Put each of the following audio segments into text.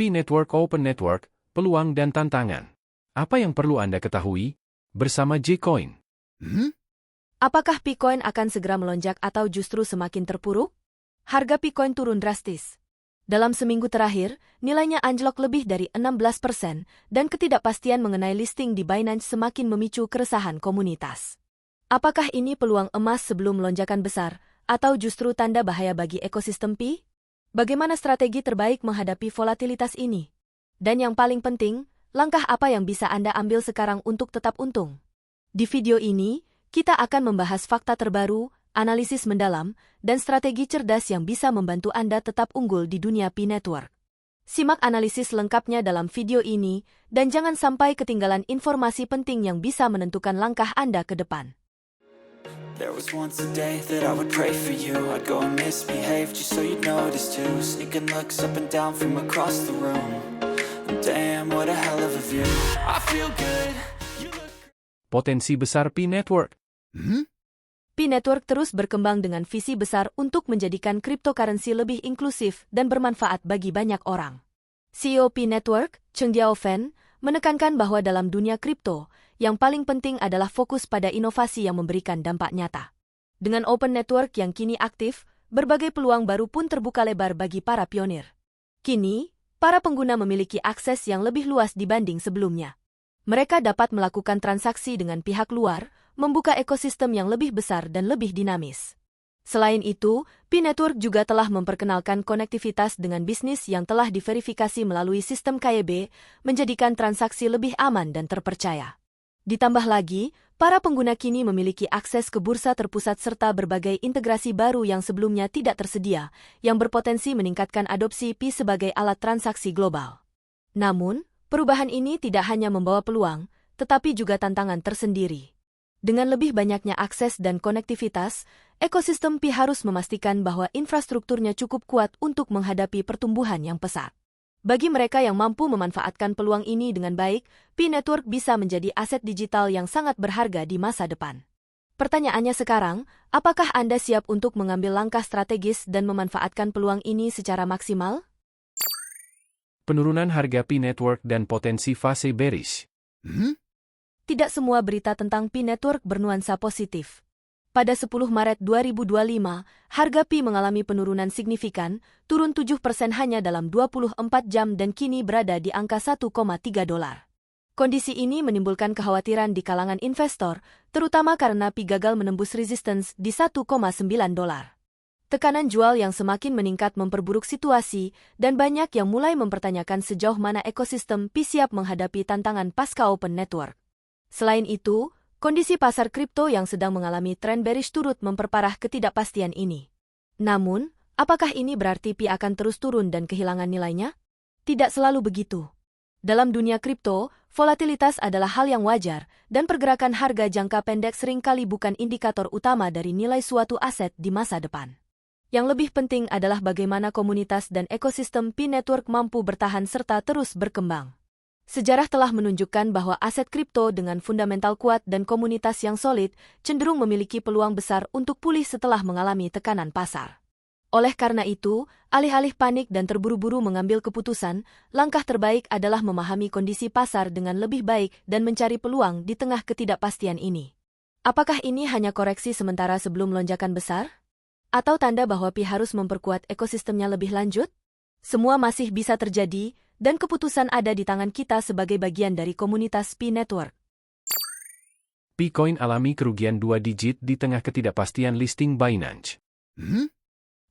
P-Network Open Network, peluang dan tantangan. Apa yang perlu Anda ketahui? Bersama J-Coin. Apakah Picoin akan segera melonjak atau justru semakin terpuruk? Harga Picoin turun drastis. Dalam seminggu terakhir, nilainya anjlok lebih dari 16% dan ketidakpastian mengenai listing di Binance semakin memicu keresahan komunitas. Apakah ini peluang emas sebelum lonjakan besar, atau justru tanda bahaya bagi ekosistem Pi? Bagaimana strategi terbaik menghadapi volatilitas ini? Dan yang paling penting, langkah apa yang bisa Anda ambil sekarang untuk tetap untung? Di video ini, kita akan membahas fakta terbaru, analisis mendalam, dan strategi cerdas yang bisa membantu Anda tetap unggul di dunia P-Network. Simak analisis lengkapnya dalam video ini, dan jangan sampai ketinggalan informasi penting yang bisa menentukan langkah Anda ke depan. There was once a day that I would pray for you. I'd go and misbehave just so you'd notice too. Sneaking looks up and down from across the room. And damn, what a hell of a view. I feel good. Potensi besar P-Network. P-Network terus berkembang dengan visi besar untuk menjadikan cryptocurrency lebih inklusif dan bermanfaat bagi banyak orang. CEO P-Network, Cheng Diaofen, menekankan bahwa dalam dunia kripto, yang paling penting adalah fokus pada inovasi yang memberikan dampak nyata. Dengan Open Network yang kini aktif, berbagai peluang baru pun terbuka lebar bagi para pionir. Kini, para pengguna memiliki akses yang lebih luas dibanding sebelumnya. Mereka dapat melakukan transaksi dengan pihak luar, membuka ekosistem yang lebih besar dan lebih dinamis. Selain itu, P-Network juga telah memperkenalkan konektivitas dengan bisnis yang telah diverifikasi melalui sistem KYB, menjadikan transaksi lebih aman dan terpercaya. Ditambah lagi, para pengguna kini memiliki akses ke bursa terpusat serta berbagai integrasi baru yang sebelumnya tidak tersedia, yang berpotensi meningkatkan adopsi Pi sebagai alat transaksi global. Namun, perubahan ini tidak hanya membawa peluang, tetapi juga tantangan tersendiri. Dengan lebih banyaknya akses dan konektivitas, ekosistem Pi harus memastikan bahwa infrastrukturnya cukup kuat untuk menghadapi pertumbuhan yang pesat. Bagi mereka yang mampu memanfaatkan peluang ini dengan baik, P-Network bisa menjadi aset digital yang sangat berharga di masa depan. Pertanyaannya sekarang, apakah Anda siap untuk mengambil langkah strategis dan memanfaatkan peluang ini secara maksimal? Penurunan harga P-Network dan potensi fase bearish. Tidak semua berita tentang P-Network bernuansa positif. Pada 10 Maret 2025, harga Pi mengalami penurunan signifikan, turun 7% hanya dalam 24 jam dan kini berada di angka $1,3. Kondisi ini menimbulkan kekhawatiran di kalangan investor, terutama karena Pi gagal menembus resistance di $1,9. Tekanan jual yang semakin meningkat memperburuk situasi, dan banyak yang mulai mempertanyakan sejauh mana ekosistem Pi siap menghadapi tantangan pasca Open Network. Selain itu, kondisi pasar kripto yang sedang mengalami tren bearish turut memperparah ketidakpastian ini. Namun, apakah ini berarti Pi akan terus turun dan kehilangan nilainya? Tidak selalu begitu. Dalam dunia kripto, volatilitas adalah hal yang wajar, dan pergerakan harga jangka pendek seringkali bukan indikator utama dari nilai suatu aset di masa depan. Yang lebih penting adalah bagaimana komunitas dan ekosistem P-Network mampu bertahan serta terus berkembang. Sejarah telah menunjukkan bahwa aset kripto dengan fundamental kuat dan komunitas yang solid cenderung memiliki peluang besar untuk pulih setelah mengalami tekanan pasar. Oleh karena itu, alih-alih panik dan terburu-buru mengambil keputusan, langkah terbaik adalah memahami kondisi pasar dengan lebih baik dan mencari peluang di tengah ketidakpastian ini. Apakah ini hanya koreksi sementara sebelum lonjakan besar? Atau tanda bahwa Pi harus memperkuat ekosistemnya lebih lanjut? Semua masih bisa terjadi, dan keputusan ada di tangan kita sebagai bagian dari komunitas P-Network. P-Coin alami kerugian 2 digit di tengah ketidakpastian listing Binance.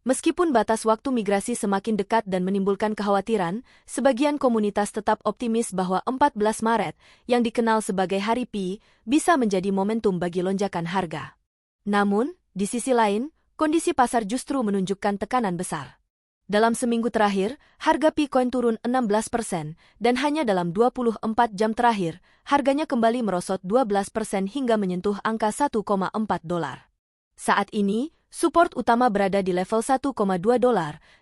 Meskipun batas waktu migrasi semakin dekat dan menimbulkan kekhawatiran, sebagian komunitas tetap optimis bahwa 14 Maret, yang dikenal sebagai Hari Pi, bisa menjadi momentum bagi lonjakan harga. Namun, di sisi lain, kondisi pasar justru menunjukkan tekanan besar. Dalam seminggu terakhir, harga P-Coin turun 16%, dan hanya dalam 24 jam terakhir, harganya kembali merosot 12% hingga menyentuh angka $1,4. Saat ini, support utama berada di level $1,2,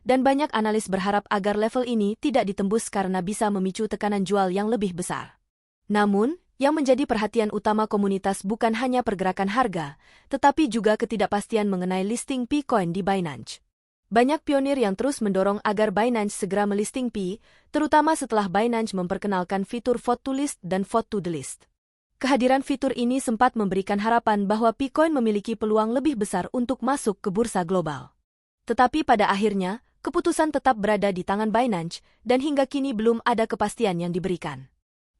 dan banyak analis berharap agar level ini tidak ditembus karena bisa memicu tekanan jual yang lebih besar. Namun, yang menjadi perhatian utama komunitas bukan hanya pergerakan harga, tetapi juga ketidakpastian mengenai listing P-Coin di Binance. Banyak pionir yang terus mendorong agar Binance segera melisting Pi, terutama setelah Binance memperkenalkan fitur vote to list dan vote to delist. Kehadiran fitur ini sempat memberikan harapan bahwa Picoin memiliki peluang lebih besar untuk masuk ke bursa global. Tetapi pada akhirnya, keputusan tetap berada di tangan Binance, dan hingga kini belum ada kepastian yang diberikan.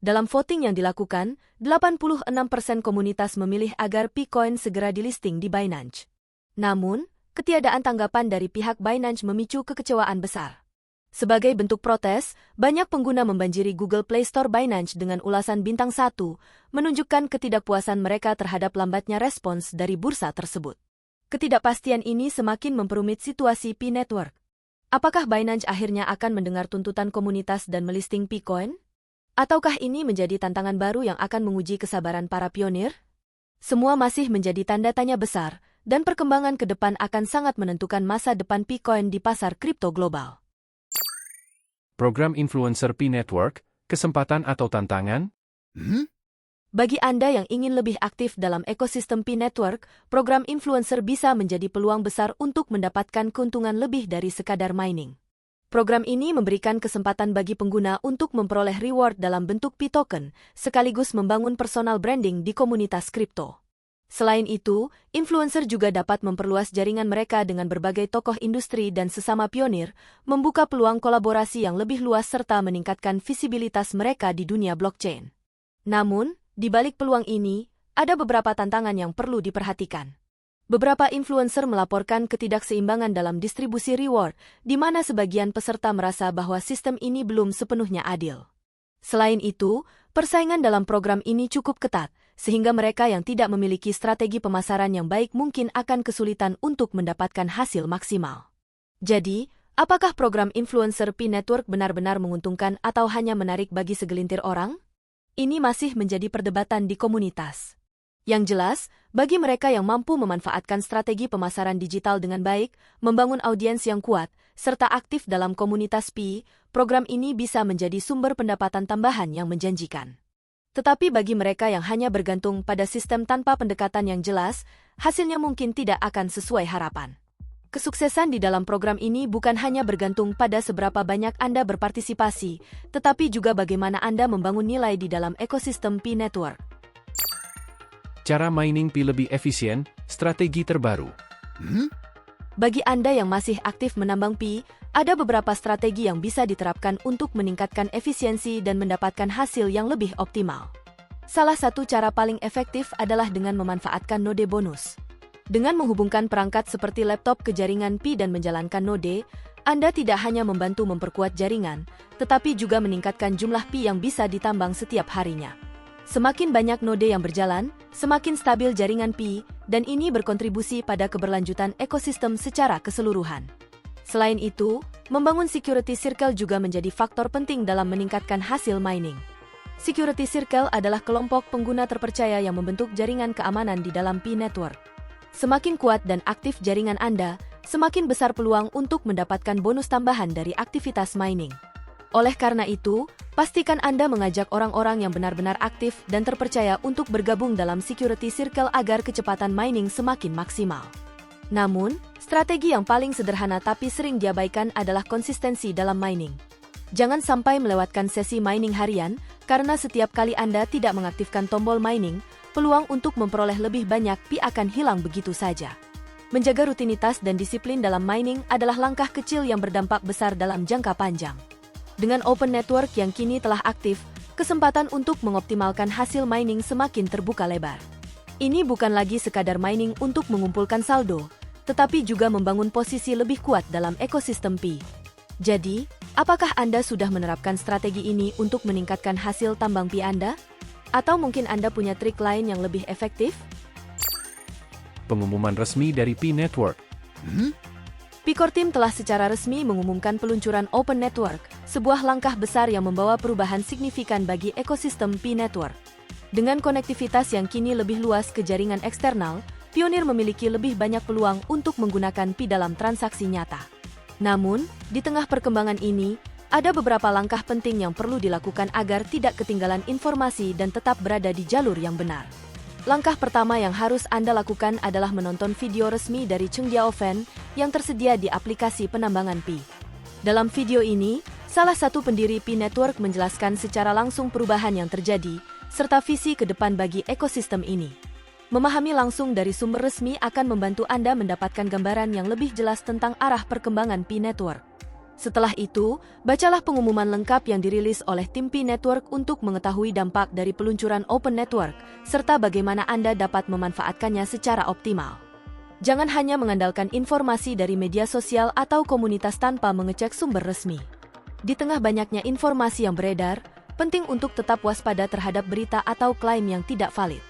Dalam voting yang dilakukan, 86% komunitas memilih agar Picoin segera dilisting di Binance. Namun, ketiadaan tanggapan dari pihak Binance memicu kekecewaan besar. Sebagai bentuk protes, banyak pengguna membanjiri Google Play Store Binance dengan ulasan bintang 1, menunjukkan ketidakpuasan mereka terhadap lambatnya respons dari bursa tersebut. Ketidakpastian ini semakin memperumit situasi Pi Network. Apakah Binance akhirnya akan mendengar tuntutan komunitas dan melisting Picoin? Ataukah ini menjadi tantangan baru yang akan menguji kesabaran para pionir? Semua masih menjadi tanda tanya besar, dan perkembangan ke depan akan sangat menentukan masa depan Picoin di pasar kripto global. Program influencer Pi Network, kesempatan atau tantangan? Bagi Anda yang ingin lebih aktif dalam ekosistem Pi Network, program influencer bisa menjadi peluang besar untuk mendapatkan keuntungan lebih dari sekadar mining. Program ini memberikan kesempatan bagi pengguna untuk memperoleh reward dalam bentuk Pi token, sekaligus membangun personal branding di komunitas kripto. Selain itu, influencer juga dapat memperluas jaringan mereka dengan berbagai tokoh industri dan sesama pionir, membuka peluang kolaborasi yang lebih luas serta meningkatkan visibilitas mereka di dunia blockchain. Namun, di balik peluang ini, ada beberapa tantangan yang perlu diperhatikan. Beberapa influencer melaporkan ketidakseimbangan dalam distribusi reward, di mana sebagian peserta merasa bahwa sistem ini belum sepenuhnya adil. Selain itu, persaingan dalam program ini cukup ketat, sehingga mereka yang tidak memiliki strategi pemasaran yang baik mungkin akan kesulitan untuk mendapatkan hasil maksimal. Jadi, apakah program influencer Pi Network benar-benar menguntungkan atau hanya menarik bagi segelintir orang? Ini masih menjadi perdebatan di komunitas. Yang jelas, bagi mereka yang mampu memanfaatkan strategi pemasaran digital dengan baik, membangun audiens yang kuat, serta aktif dalam komunitas Pi, program ini bisa menjadi sumber pendapatan tambahan yang menjanjikan. Tetapi bagi mereka yang hanya bergantung pada sistem tanpa pendekatan yang jelas, hasilnya mungkin tidak akan sesuai harapan. Kesuksesan di dalam program ini bukan hanya bergantung pada seberapa banyak Anda berpartisipasi, tetapi juga bagaimana Anda membangun nilai di dalam ekosistem Pi Network. Cara mining Pi lebih efisien, strategi terbaru. Bagi Anda yang masih aktif menambang Pi, ada beberapa strategi yang bisa diterapkan untuk meningkatkan efisiensi dan mendapatkan hasil yang lebih optimal. Salah satu cara paling efektif adalah dengan memanfaatkan node bonus. Dengan menghubungkan perangkat seperti laptop ke jaringan Pi dan menjalankan node, Anda tidak hanya membantu memperkuat jaringan, tetapi juga meningkatkan jumlah Pi yang bisa ditambang setiap harinya. Semakin banyak node yang berjalan, semakin stabil jaringan Pi, dan ini berkontribusi pada keberlanjutan ekosistem secara keseluruhan. Selain itu, membangun security circle juga menjadi faktor penting dalam meningkatkan hasil mining. Security circle adalah kelompok pengguna terpercaya yang membentuk jaringan keamanan di dalam Pi Network. Semakin kuat dan aktif jaringan Anda, semakin besar peluang untuk mendapatkan bonus tambahan dari aktivitas mining. Oleh karena itu, pastikan Anda mengajak orang-orang yang benar-benar aktif dan terpercaya untuk bergabung dalam security circle agar kecepatan mining semakin maksimal. Namun, strategi yang paling sederhana tapi sering diabaikan adalah konsistensi dalam mining. Jangan sampai melewatkan sesi mining harian, karena setiap kali Anda tidak mengaktifkan tombol mining, peluang untuk memperoleh lebih banyak Pi akan hilang begitu saja. Menjaga rutinitas dan disiplin dalam mining adalah langkah kecil yang berdampak besar dalam jangka panjang. Dengan Open Network yang kini telah aktif, kesempatan untuk mengoptimalkan hasil mining semakin terbuka lebar. Ini bukan lagi sekadar mining untuk mengumpulkan saldo, tetapi juga membangun posisi lebih kuat dalam ekosistem Pi. Jadi, apakah Anda sudah menerapkan strategi ini untuk meningkatkan hasil tambang Pi Anda? Atau mungkin Anda punya trik lain yang lebih efektif? Pengumuman resmi dari Pi Network. Picor Team telah secara resmi mengumumkan peluncuran Open Network, sebuah langkah besar yang membawa perubahan signifikan bagi ekosistem Pi Network. Dengan konektivitas yang kini lebih luas ke jaringan eksternal, pionir memiliki lebih banyak peluang untuk menggunakan Pi dalam transaksi nyata. Namun, di tengah perkembangan ini, ada beberapa langkah penting yang perlu dilakukan agar tidak ketinggalan informasi dan tetap berada di jalur yang benar. langkah pertama yang harus Anda lakukan adalah menonton video resmi dari Chengdiaofen yang tersedia di aplikasi penambangan Pi. Dalam video ini, salah satu pendiri Pi Network menjelaskan secara langsung perubahan yang terjadi, serta visi ke depan bagi ekosistem ini. Memahami langsung dari sumber resmi akan membantu Anda mendapatkan gambaran yang lebih jelas tentang arah perkembangan Pi Network. Setelah itu, bacalah pengumuman lengkap yang dirilis oleh tim Pi Network untuk mengetahui dampak dari peluncuran Open Network, serta bagaimana Anda dapat memanfaatkannya secara optimal. Jangan hanya mengandalkan informasi dari media sosial atau komunitas tanpa mengecek sumber resmi. Di tengah banyaknya informasi yang beredar, penting untuk tetap waspada terhadap berita atau klaim yang tidak valid.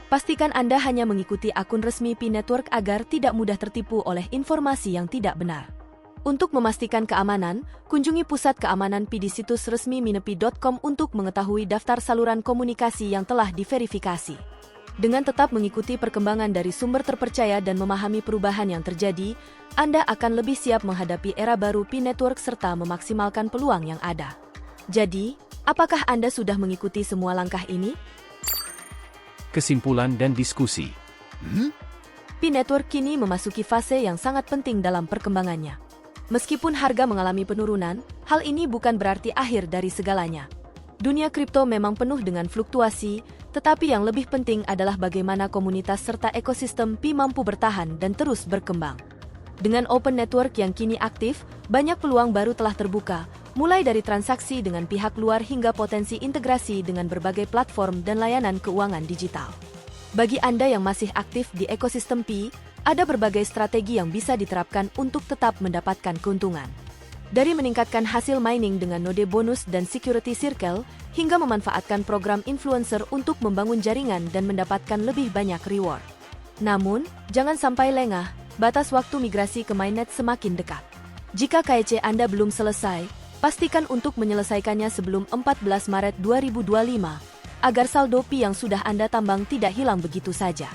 Pastikan Anda hanya mengikuti akun resmi Pi Network agar tidak mudah tertipu oleh informasi yang tidak benar. Untuk memastikan keamanan, kunjungi pusat keamanan Pi di situs resmi minepi.com untuk mengetahui daftar saluran komunikasi yang telah diverifikasi. Dengan tetap mengikuti perkembangan dari sumber terpercaya dan memahami perubahan yang terjadi, Anda akan lebih siap menghadapi era baru Pi Network serta memaksimalkan peluang yang ada. Jadi, apakah Anda sudah mengikuti semua langkah ini? Kesimpulan dan diskusi. Pi Network kini memasuki fase yang sangat penting dalam perkembangannya. Meskipun harga mengalami penurunan, hal ini bukan berarti akhir dari segalanya. Dunia kripto memang penuh dengan fluktuasi, tetapi yang lebih penting adalah bagaimana komunitas serta ekosistem Pi mampu bertahan dan terus berkembang. Dengan Open Network yang kini aktif, banyak peluang baru telah terbuka, mulai dari transaksi dengan pihak luar hingga potensi integrasi dengan berbagai platform dan layanan keuangan digital. Bagi Anda yang masih aktif di ekosistem Pi, ada berbagai strategi yang bisa diterapkan untuk tetap mendapatkan keuntungan. Dari meningkatkan hasil mining dengan node bonus dan security circle, hingga memanfaatkan program influencer untuk membangun jaringan dan mendapatkan lebih banyak reward. Namun, jangan sampai lengah, batas waktu migrasi ke mainnet semakin dekat. Jika KEC Anda belum selesai, pastikan untuk menyelesaikannya sebelum 14 Maret 2025, agar saldo Pi yang sudah Anda tambang tidak hilang begitu saja.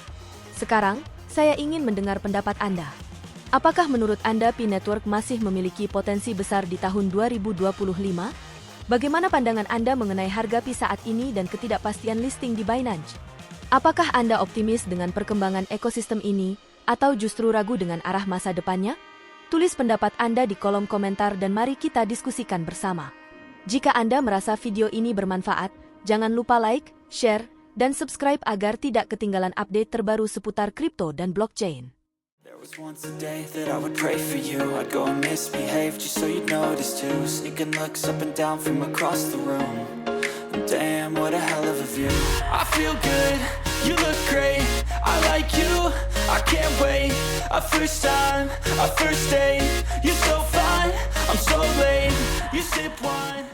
Sekarang, saya ingin mendengar pendapat Anda. Apakah menurut Anda Pi Network masih memiliki potensi besar di tahun 2025? Bagaimana pandangan Anda mengenai harga Pi saat ini dan ketidakpastian listing di Binance? Apakah Anda optimis dengan perkembangan ekosistem ini, atau justru ragu dengan arah masa depannya? Tulis pendapat Anda di kolom komentar dan mari kita diskusikan bersama. Jika Anda merasa video ini bermanfaat, jangan lupa like, share, dan subscribe agar tidak ketinggalan update terbaru seputar kripto dan blockchain. There was once a day that I would pray for you. I'd go and misbehave just so you'd notice too. Sneaking looks up and down from across the room. And damn, what a hell of a view. I feel good, you look great. I like you, I can't wait. A first time, a first date. You're so fine, I'm so late. You sip wine.